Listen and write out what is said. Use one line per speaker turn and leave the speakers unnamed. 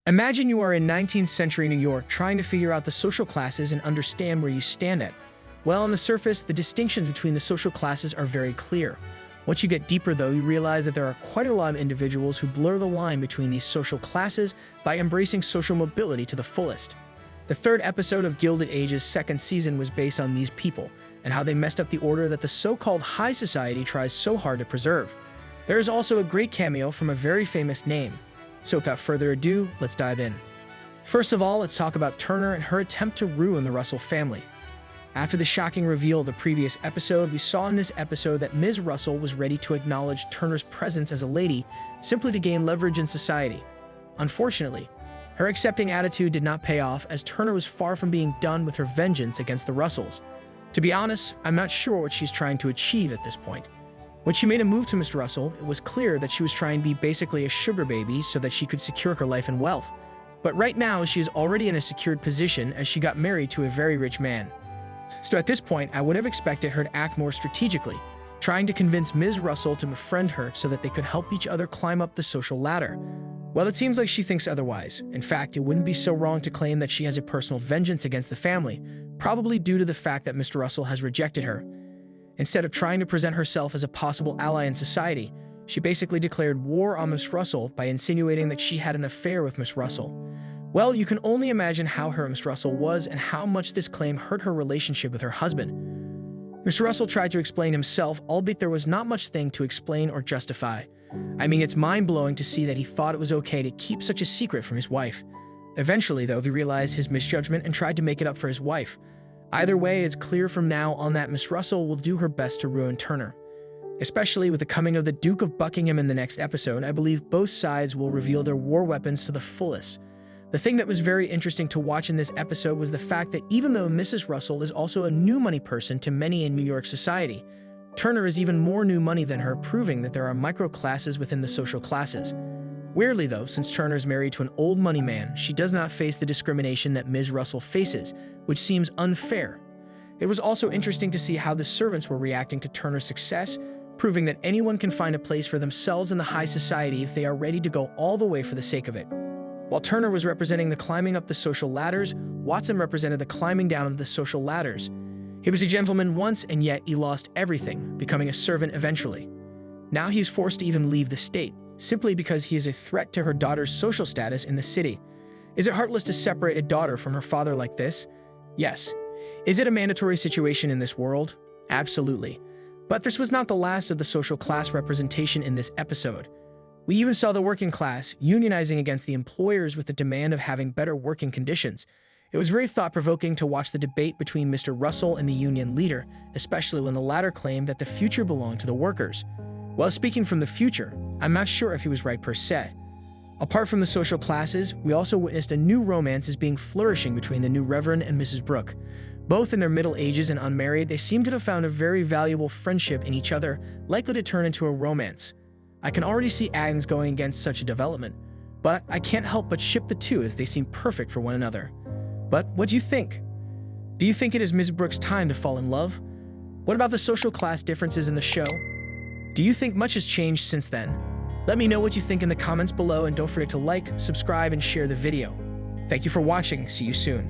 Imagine you are in 19th century New York trying to figure out the social classes and understand where you stand at. Well, on the surface, the distinctions between the social classes are very clear. Once you get deeper, though, you realize that there are quite a lot of individuals who blur the line between these social classes by embracing social mobility to the fullest. The third episode of Gilded Age's second season was based on these people and how they messed up the order that the so-called high society tries so hard to preserve. There is also a great cameo from a very famous name. So without further ado, let's dive in. First of all, let's talk about Turner and her attempt to ruin the Russell family. After the shocking reveal of the previous episode, we saw in this episode that Ms. Russell was ready to acknowledge Turner's presence as a lady simply to gain leverage in society. Unfortunately, her accepting attitude did not pay off, as Turner was far from being done with her vengeance against the Russells. To be honest, I'm not sure what she's trying to achieve at this point. When she made a move to Mr. Russell, it was clear that she was trying to be basically a sugar baby so that she could secure her life and wealth. But right now, she is already in a secured position as she got married to a very rich man. So at this point, I would have expected her to act more strategically, trying to convince Ms. Russell to befriend her so that they could help each other climb up the social ladder. Well, it seems like she thinks otherwise. In fact, it wouldn't be so wrong to claim that she has a personal vengeance against the family, probably due to the fact that Mr. Russell has rejected her. Instead of trying to present herself as a possible ally in society, she basically declared war on Miss Russell by insinuating that she had an affair with Miss Russell. Well, you can only imagine how her Miss Russell was and how much this claim hurt her relationship with her husband. Mr. Russell tried to explain himself, albeit there was not much thing to explain or justify. I mean, it's mind-blowing to see that he thought it was okay to keep such a secret from his wife. Eventually, though, he realized his misjudgment and tried to make it up for his wife. Either way, it's clear from now on that Miss Russell will do her best to ruin Turner. Especially with the coming of the Duke of Buckingham in the next episode, I believe both sides will reveal their war weapons to the fullest. The thing that was very interesting to watch in this episode was the fact that even though Mrs. Russell is also a new money person to many in New York society, Turner is even more new money than her, proving that there are micro-classes within the social classes. Weirdly though, since Turner is married to an old money man, she does not face the discrimination that Ms. Russell faces, which seems unfair. It was also interesting to see how the servants were reacting to Turner's success, proving that anyone can find a place for themselves in the high society if they are ready to go all the way for the sake of it. While Turner was representing the climbing up the social ladders, Watson represented the climbing down of the social ladders. He was a gentleman once, and yet he lost everything, becoming a servant eventually. Now he is forced to even leave the state, simply because he is a threat to her daughter's social status in the city. Is it heartless to separate a daughter from her father like this? Yes. Is it a mandatory situation in this world? Absolutely. But this was not the last of the social class representation in this episode. We even saw the working class unionizing against the employers with the demand of having better working conditions. It was very thought-provoking to watch the debate between Mr. Russell and the union leader, especially when the latter claimed that the future belonged to the workers. While speaking from the future, I'm not sure if he was right per se. Apart from the social classes, we also witnessed a new romance is being flourishing between the new Reverend and Mrs. Brooke. Both in their middle ages and unmarried, they seem to have found a very valuable friendship in each other, likely to turn into a romance. I can already see Agnes going against such a development, but I can't help but ship the two as they seem perfect for one another. But what do you think? Do you think it is Ms. Brooke's time to fall in love? What about the social class differences in the show? Do you think much has changed since then? Let me know what you think in the comments below, and don't forget to like, subscribe, and share the video. Thank you for watching. See you soon.